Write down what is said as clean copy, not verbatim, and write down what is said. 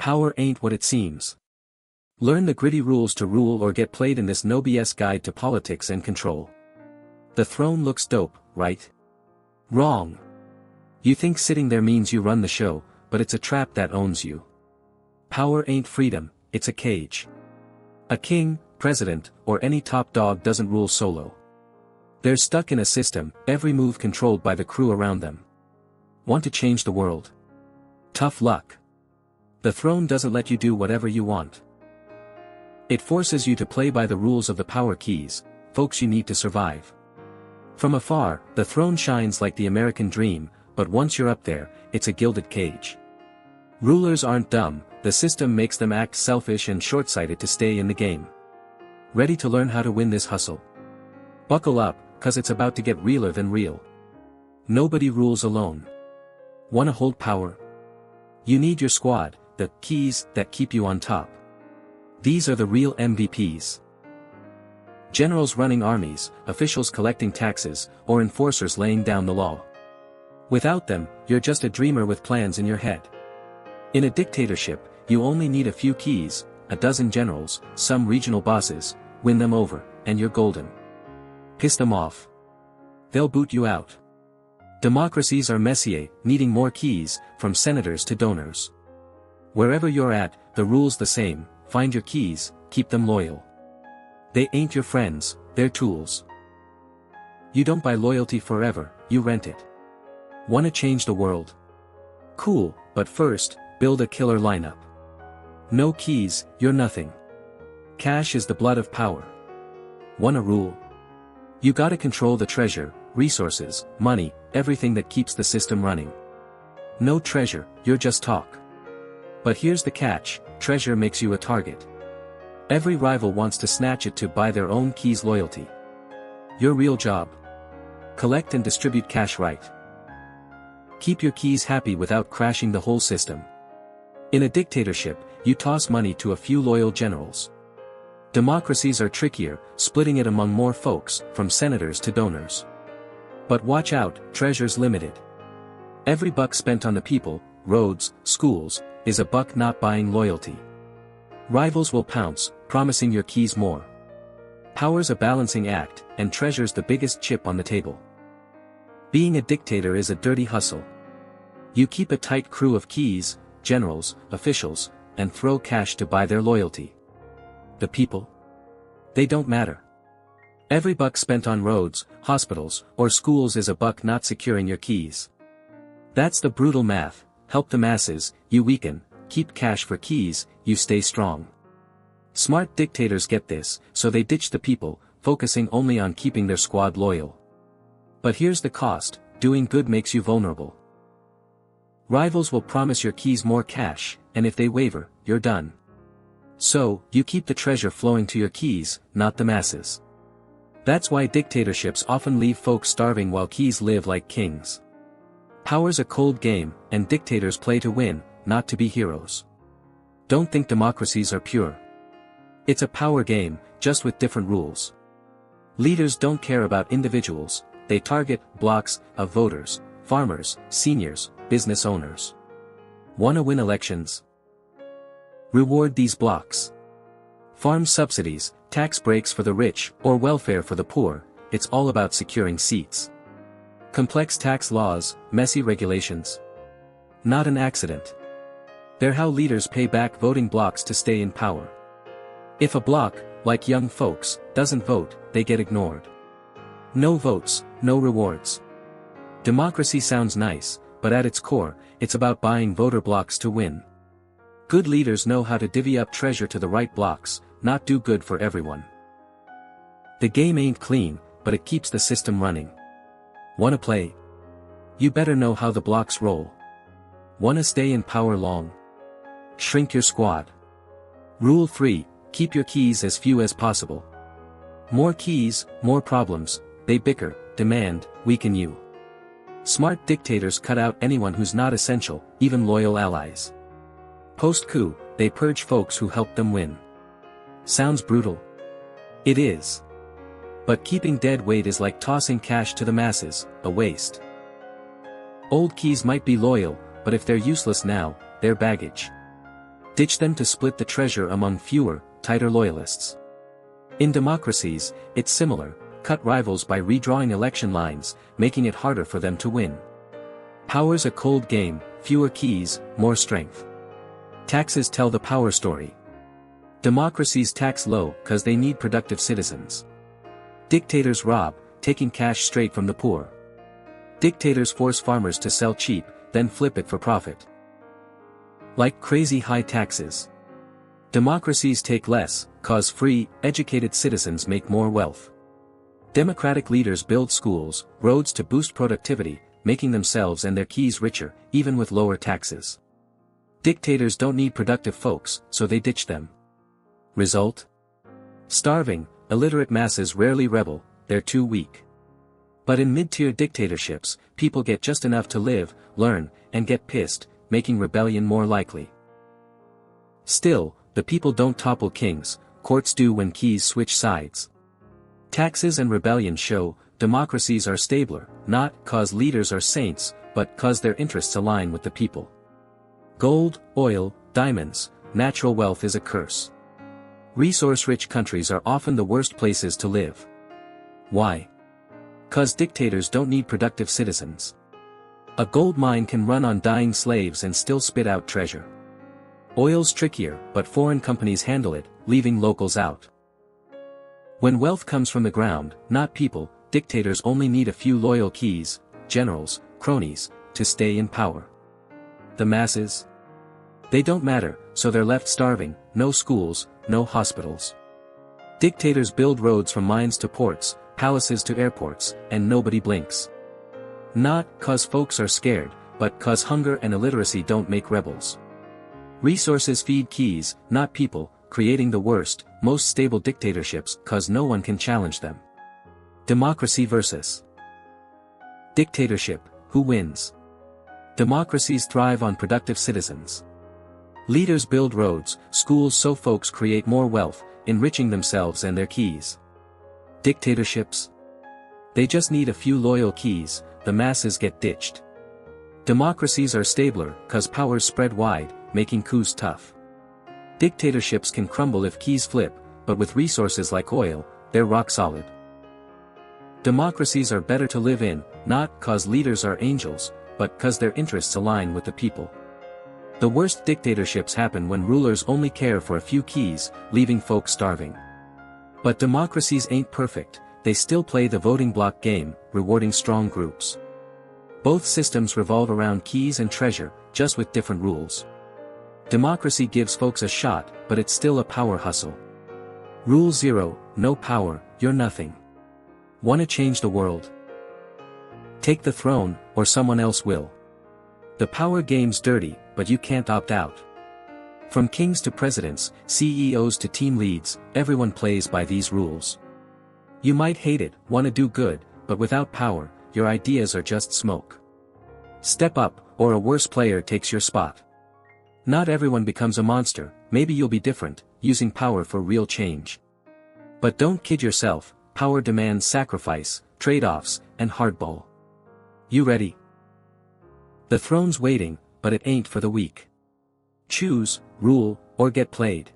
Power ain't what it seems. Learn the gritty rules to rule or get played in this no BS guide to politics and control. The throne looks dope, right? Wrong. You think sitting there means you run the show, but it's a trap that owns you. Power ain't freedom, it's a cage. A king, president, or any top dog doesn't rule solo. They're stuck in a system, every move controlled by the crew around them. Want to change the world? Tough luck. The throne doesn't let you do whatever you want. It forces you to play by the rules of the power keys, folks you need to survive. From afar, the throne shines like the American dream, but once you're up there, it's a gilded cage. Rulers aren't dumb, the system makes them act selfish and short-sighted to stay in the game. Ready to learn how to win this hustle? Buckle up, cause it's about to get realer than real. Nobody rules alone. Wanna hold power? You need your squad, the keys that keep you on top. These are the real MVPs. Generals running armies, officials collecting taxes, or enforcers laying down the law. Without them, you're just a dreamer with plans in your head. In a dictatorship, you only need a few keys, a dozen generals, some regional bosses, win them over, and you're golden. Piss them off. They'll boot you out. Democracies are messier, needing more keys, from senators to donors. Wherever you're at, the rule's the same, find your keys, keep them loyal. They ain't your friends, they're tools. You don't buy loyalty forever, you rent it. Wanna change the world? Cool, but first, build a killer lineup. No keys, you're nothing. Cash is the blood of power. Wanna rule? You gotta control the treasure, resources, money, everything that keeps the system running. No treasure, you're just talk. But here's the catch, treasure makes you a target. Every rival wants to snatch it to buy their own keys loyalty. Your real job? Collect and distribute cash right. Keep your keys happy without crashing the whole system. In a dictatorship, you toss money to a few loyal generals. Democracies are trickier, splitting it among more folks, from senators to donors. But watch out, treasure's limited. Every buck spent on the people, roads, schools, is a buck not buying loyalty. Rivals will pounce, promising your keys more. Power's a balancing act, and treasure's the biggest chip on the table. Being a dictator is a dirty hustle. You keep a tight crew of keys, generals, officials, and throw cash to buy their loyalty. The people? They don't matter. Every buck spent on roads, hospitals, or schools is a buck not securing your keys. That's the brutal math. Help the masses, you weaken, keep cash for keys, you stay strong. Smart dictators get this, so they ditch the people, focusing only on keeping their squad loyal. But here's the cost, doing good makes you vulnerable. Rivals will promise your keys more cash, and if they waver, you're done. So, you keep the treasure flowing to your keys, not the masses. That's why dictatorships often leave folks starving while keys live like kings. Power's a cold game, and dictators play to win, not to be heroes. Don't think democracies are pure. It's a power game, just with different rules. Leaders don't care about individuals, they target blocks of voters, farmers, seniors, business owners. Wanna win elections? Reward these blocks. Farm subsidies, tax breaks for the rich, or welfare for the poor, it's all about securing seats. Complex tax laws, messy regulations. Not an accident. They're how leaders pay back voting blocks to stay in power. If a bloc, like young folks, doesn't vote, they get ignored. No votes, no rewards. Democracy sounds nice, but at its core, it's about buying voter blocks to win. Good leaders know how to divvy up treasure to the right blocks, not do good for everyone. The game ain't clean, but it keeps the system running. Wanna play? You better know how the blocks roll. Wanna stay in power long? Shrink your squad. Rule 3, keep your keys as few as possible. More keys, more problems, they bicker, demand, weaken you. Smart dictators cut out anyone who's not essential, even loyal allies. Post-coup, they purge folks who helped them win. Sounds brutal? It is. But keeping dead weight is like tossing cash to the masses, a waste. Old keys might be loyal, but if they're useless now, they're baggage. Ditch them to split the treasure among fewer, tighter loyalists. In democracies, it's similar, cut rivals by redrawing election lines, making it harder for them to win. Power's a cold game, fewer keys, more strength. Taxes tell the power story. Democracies tax low cause they need productive citizens. Dictators rob, taking cash straight from the poor. Dictators force farmers to sell cheap, then flip it for profit. Like crazy high taxes. Democracies take less, cause free, educated citizens make more wealth. Democratic leaders build schools, roads to boost productivity, making themselves and their keys richer, even with lower taxes. Dictators don't need productive folks, so they ditch them. Result? Starving, illiterate masses rarely rebel, they're too weak. But in mid-tier dictatorships, people get just enough to live, learn, and get pissed, making rebellion more likely. Still, the people don't topple kings, courts do when keys switch sides. Taxes and rebellion show, democracies are stabler, not cause leaders are saints, but cause their interests align with the people. Gold, oil, diamonds, natural wealth is a curse. Resource-rich countries are often the worst places to live. Why? Cause dictators don't need productive citizens. A gold mine can run on dying slaves and still spit out treasure. Oil's trickier, but foreign companies handle it, leaving locals out. When wealth comes from the ground, not people, dictators only need a few loyal keys, generals, cronies, to stay in power. The masses? They don't matter, so they're left starving, no schools, no hospitals. Dictators build roads from mines to ports, palaces to airports, and nobody blinks. Not cause folks are scared, but cause hunger and illiteracy don't make rebels. Resources feed keys, not people, creating the worst, most stable dictatorships cause no one can challenge them. Democracy versus dictatorship, who wins? Democracies thrive on productive citizens. Leaders build roads, schools so folks create more wealth, enriching themselves and their keys. Dictatorships? They just need a few loyal keys, the masses get ditched. Democracies are stabler, cause powers spread wide, making coups tough. Dictatorships can crumble if keys flip, but with resources like oil, they're rock solid. Democracies are better to live in, not cause leaders are angels, but cause their interests align with the people. The worst dictatorships happen when rulers only care for a few keys, leaving folks starving. But democracies ain't perfect, they still play the voting block game, rewarding strong groups. Both systems revolve around keys and treasure, just with different rules. Democracy gives folks a shot, but it's still a power hustle. Rule 0, no power, you're nothing. Wanna change the world? Take the throne, or someone else will. The power game's dirty, but you can't opt out. From kings to presidents, CEOs to team leads, everyone plays by these rules. You might hate it, wanna do good, but without power, your ideas are just smoke. Step up, or a worse player takes your spot. Not everyone becomes a monster, maybe you'll be different, using power for real change. But don't kid yourself, power demands sacrifice, trade-offs, and hardball. You ready? The throne's waiting, but it ain't for the weak. Choose, rule, or get played.